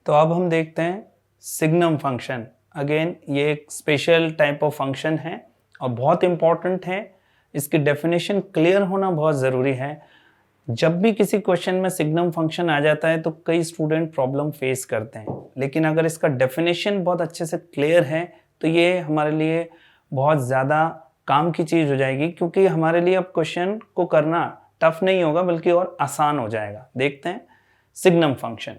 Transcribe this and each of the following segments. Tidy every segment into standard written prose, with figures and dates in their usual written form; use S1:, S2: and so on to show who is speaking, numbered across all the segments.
S1: तो अब हम देखते हैं सिग्नम फंक्शन। अगेन ये एक स्पेशल टाइप ऑफ फंक्शन है और बहुत इंपॉर्टेंट है। इसकी डेफिनेशन क्लियर होना बहुत ज़रूरी है। जब भी किसी क्वेश्चन में सिग्नम फंक्शन आ जाता है तो कई स्टूडेंट प्रॉब्लम फेस करते हैं, लेकिन अगर इसका डेफिनेशन बहुत अच्छे से क्लियर है तो ये हमारे लिए बहुत ज़्यादा काम की चीज़ हो जाएगी, क्योंकि हमारे लिए अब क्वेश्चन को करना टफ नहीं होगा बल्कि और आसान हो जाएगा। देखते हैं सिग्नम फंक्शन।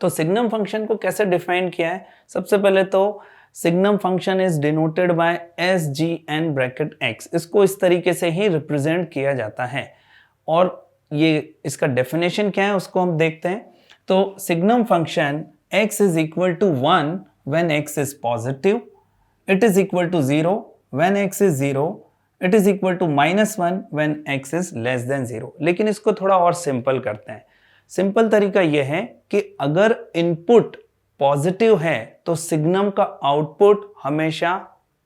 S1: तो सिग्नम फंक्शन को कैसे डिफाइन किया है? सबसे पहले तो signum function is denoted by s g n bracket x. इसको इस तरीके से ही रिप्रेजेंट किया जाता है और ये इसका डेफिनेशन क्या है उसको हम देखते हैं। तो signum function x is equal to 1 when x is positive, it is equal to 0 when x is 0, it is equal to -1 when x is less than 0। लेकिन इसको थोड़ा और सिंपल करते हैं। सिंपल तरीका यह है कि अगर इनपुट पॉजिटिव है तो सिग्नम का आउटपुट हमेशा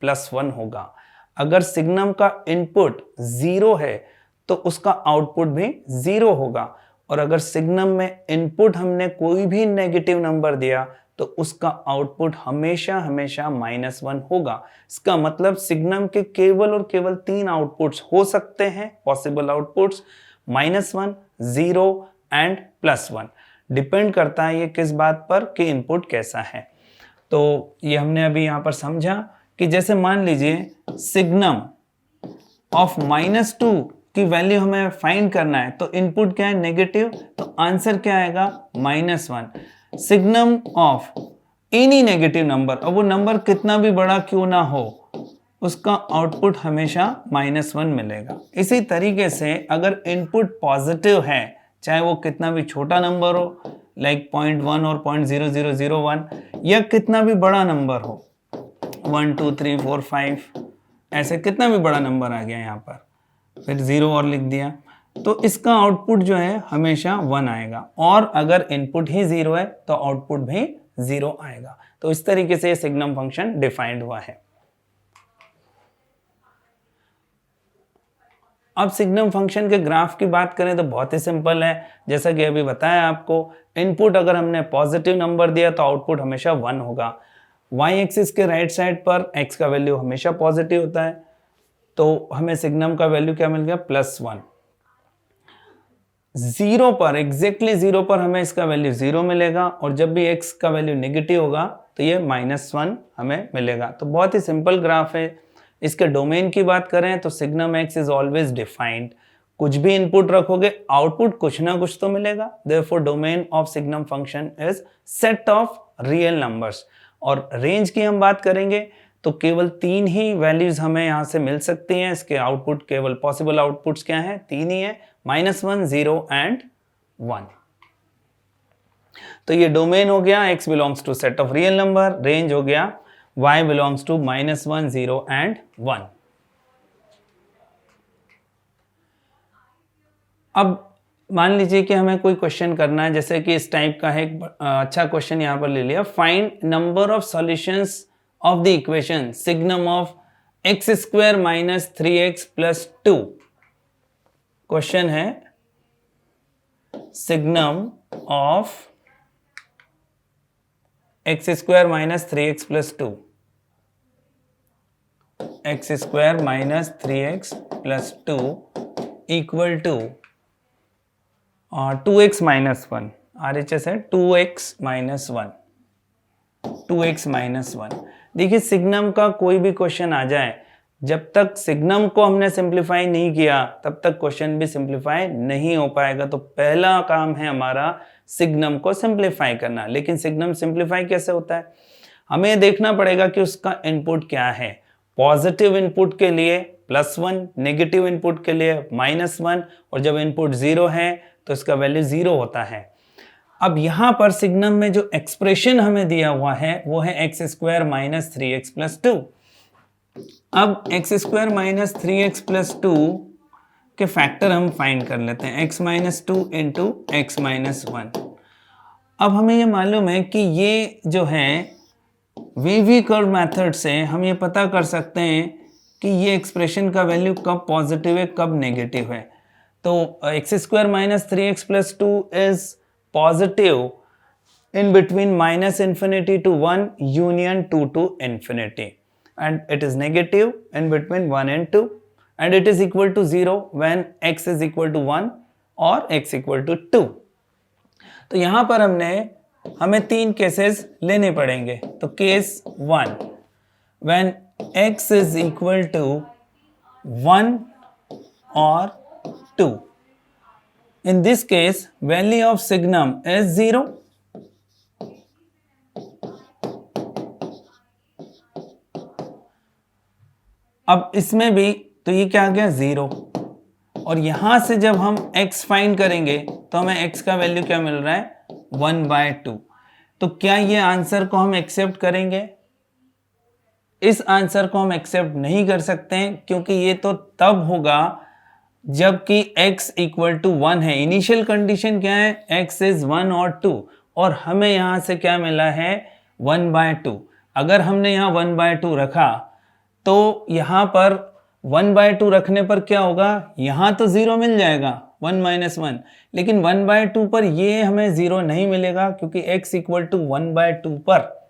S1: +1 होगा। अगर सिग्नम का इनपुट 0 है तो उसका आउटपुट भी 0 होगा। और अगर सिग्नम में इनपुट हमने कोई भी नेगेटिव नंबर दिया तो उसका आउटपुट हमेशा हमेशा -1 होगा। इसका मतलब सिग्नम के केवल और केवल 3 आउटपुट्स हो सकते हैं, पॉसिबल आउटपुट्स, -1, 0 एंड +1। डिपेंड करता है ये किस बात पर कि इनपुट कैसा है। तो ये हमने अभी यहाँ पर समझा कि जैसे मान लीजिए सिग्नम ऑफ -2 की वैल्यू हमें फाइंड करना है, तो इनपुट क्या है? नेगेटिव, तो आंसर क्या आएगा? -1। Signum of any negative number, और वो नंबर कितना भी बड़ा क्यों ना हो, उसका आउटपुट हमेशा -1 मिलेगा। इसी तरीके से अगर इनपुट पॉजिटिव है, चाहे वो कितना भी छोटा नंबर हो, लाइक 0.1 और 0.0001, या कितना भी बड़ा नंबर हो, 1 2 3 4 5, ऐसे कितना भी बड़ा नंबर आ गया यहाँ पर, फिर 0 और लिख दिया, तो इसका आउटपुट जो है हमेशा 1 आएगा। और अगर इनपुट ही 0 है तो आउटपुट भी 0 आएगा। तो इस तरीके से सिग्नम फंक्शन डिफाइंड हुआ है। अब सिग्नम फंक्शन के ग्राफ की बात करें तो बहुत ही सिंपल है। जैसा कि अभी बताया आपको, इनपुट अगर हमने पॉजिटिव नंबर दिया तो आउटपुट हमेशा 1 होगा। वाई एक्सिस के राइट साइड पर x का वैल्यू हमेशा पॉजिटिव होता है, तो हमें सिग्नम का वैल्यू क्या मिल गया? +1। 0 पर, एग्जैक्टली 0 पर हमें इसका वैल्यू 0 मिलेगा, और जब भी x का वैल्यू नेगेटिव होगा तो ये -1 हमें मिलेगा। तो बहुत ही सिंपल ग्राफ है। इसके डोमेन की बात करें तो signum x is always defined. कुछ भी इनपुट रखोगे आउटपुट कुछ ना कुछ तो मिलेगा। Therefore domain of signum function is set of real numbers. और रेंज की हम बात करेंगे तो केवल 3 ही वैल्यूज हमें यहां से मिल सकती हैं। इसके आउटपुट, केवल पॉसिबल आउटपुट्स क्या हैं? 3 ही है, -1, 0 एंड 1। तो ये डोमेन हो गया x belongs to set of real number, range हो गया y बिलोंग्स टू -1, 0 एंड 1। अब मान लीजिए कि हमें कोई क्वेश्चन करना है, जैसे कि इस टाइप का है। एक अच्छा क्वेश्चन यहां पर ले लिया, find number of solutions of the equation signum of x² - 3x + 2। Question है signum of x² - 3x + 2, x² - 3x + 2 equal to 2x - 1। RHS है 2x - 1, 2x - 1। देखिए सिग्नम का कोई भी क्वेश्चन आ जाए, जब तक सिग्नम को हमने सिंप्लीफाई नहीं किया तब तक क्वेश्चन भी सिंप्लीफाई नहीं हो पाएगा। तो पहला काम है हमारा सिग्नम को सिंप्लीफाई करना। लेकिन सिग्नम सिंप्लीफाई कैसे होता है? हमें देखना पड़ेगा कि उसका इनपुट क्या है। पॉजिटिव इनपुट के लिए +1, नेगेटिव इनपुट के लिए -1, और जब इनपुट 0 है तो इसका वैल्यू 0 होता है। अब यहां पर सिग्नम में जो एक्सप्रेशन हमें दिया हुआ है वो है x² - 3x + 2। अब x² - 3x + 2 के फैक्टर हम फाइंड कर लेते हैं, x - 2 × x - 1। अब हमें ये मालूम है कि ये जो है वी कर्व मेथड से हम ये पता कर सकते हैं कि ये एक्सप्रेशन का वैल्यू कब पॉजिटिव है कब नेगेटिव है। तो x² - 3x + 2 is positive in between minus infinity to 1 union 2 to infinity, and it is negative in between 1 and 2, and it is equal to 0 when x is equal to 1 और x equal to 2. तो यहाँ पर हमें 3 cases लेने पड़ेंगे. तो case 1, when x is equal to 1 or 2. In this case, value of signum is 0. अब इसमें भी तो ये क्या आ गया 0, और यहां से जब हम x फाइंड करेंगे तो हमें x का वैल्यू क्या मिल रहा है 1/2. तो क्या ये आंसर को हम एक्सेप्ट करेंगे? इस आंसर को हम एक्सेप्ट नहीं कर सकते हैं, क्योंकि ये तो तब होगा जबकि x इक्वल टू 1 है. इनिशियल कंडीशन क्या है? x इज 1 और 2, और हमें यहां से क्या मिला है 1/2. अगर हमने यहाँ 1/2 रखा तो यहाँ पर 1/2 रखने पर क्या होगा? यहाँ तो 0 मिल जाएगा 1 - 1, लेकिन 1/2 पर ये हमें 0 नहीं मिलेगा, क्योंकि x इक्वल टू 1/2 पर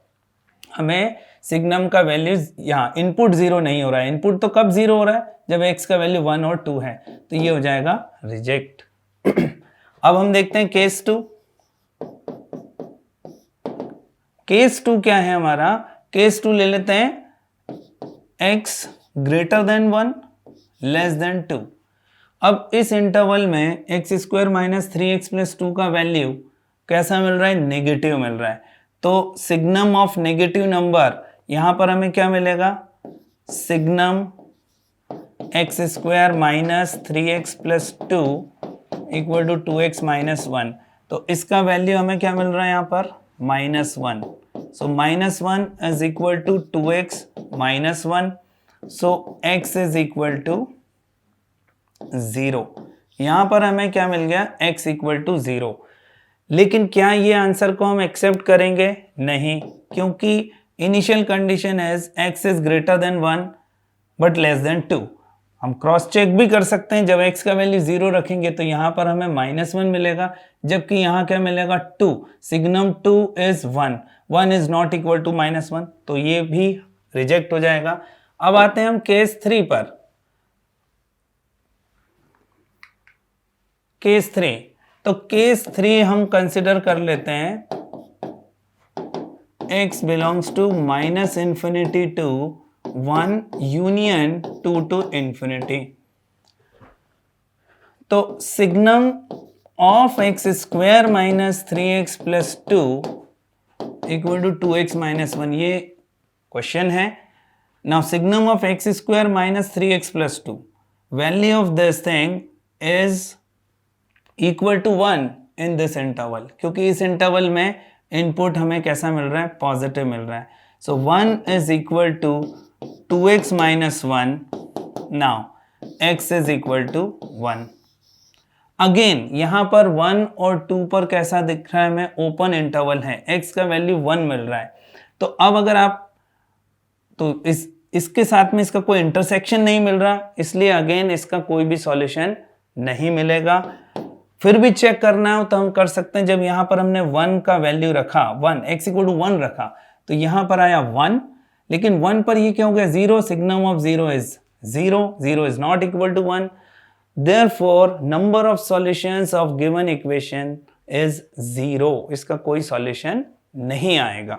S1: हमें सिग्नम का वैल्यू यहाँ इनपुट 0 नहीं हो रहा है. इनपुट तो कब 0 हो रहा है? जब x का वैल्यू 1 और 2 है. तो ये हो जाएगा रिजेक्ट. अब हम देखते हैं केस 2. केस 2 क्या है हमारा? केस 2 ले लेते हैं x greater than 1 less than 2. अब इस इंटरवल में x² - 3x + 2 का वैल्यू कैसा मिल रहा है? नेगेटिव मिल रहा है. तो सिग्नम ऑफ नेगेटिव नंबर यहां पर हमें क्या मिलेगा? Signum x² - 3x + 2 equal to 2x - 1. तो इसका वैल्यू हमें क्या मिल रहा है यहाँ पर? -1. So -1 is equal to 2x - 1. So x is equal to 0. यहाँ पर हमें क्या मिल गया? x equal to 0. लेकिन क्या ये आंसर को हम एक्सेप्ट करेंगे? नहीं, क्योंकि initial condition is x is greater than 1 but less than 2. हम क्रॉस चेक भी कर सकते हैं. जब x का वैल्यू 0 रखेंगे तो यहाँ पर हमें -1 मिलेगा, जबकि यहाँ क्या मिलेगा? 2. Signum 2 is 1. 1 is not equal to -1. तो ये भी रिजेक्ट हो जाएगा. अब आते हैं हम केस 3 पर. केस 3, तो केस 3 हम कंसिडर कर लेते हैं x belongs to -infinity to 1 union 2 to infinity. तो signum of x² - 3x + 2 equal to 2x - 1, ये क्वेश्चन है. Now signum of x² - 3x + 2, value of this thing is equal to 1 in this interval, क्योंकि इस interval में input हमें कैसा मिल रहा है? पॉजिटिव मिल रहा है. So 1 is equal to 2x - 1. Now x is equal to 1. Again यहां पर 1 और 2 पर कैसा दिख रहा है हमें? ओपन इंटरवल है, x का वैल्यू 1 मिल रहा है. तो अब अगर आप तो इसके साथ में इसका कोई इंटरसेक्शन नहीं मिल रहा, इसलिए अगेन इसका कोई भी सॉल्यूशन नहीं मिलेगा. फिर भी चेक करना हो तो हम कर सकते हैं. जब यहाँ पर हमने 1 का वैल्यू रखा, 1 x इक्वल टू 1 रखा, तो यहाँ पर आया 1, लेकिन 1 पर ये क्या हो गया? 0. Signum of 0 is 0. 0 is not equal to 1. Therefore, number of solutions of given equation is 0. इसका कोई सॉल्यूशन नहीं आएगा.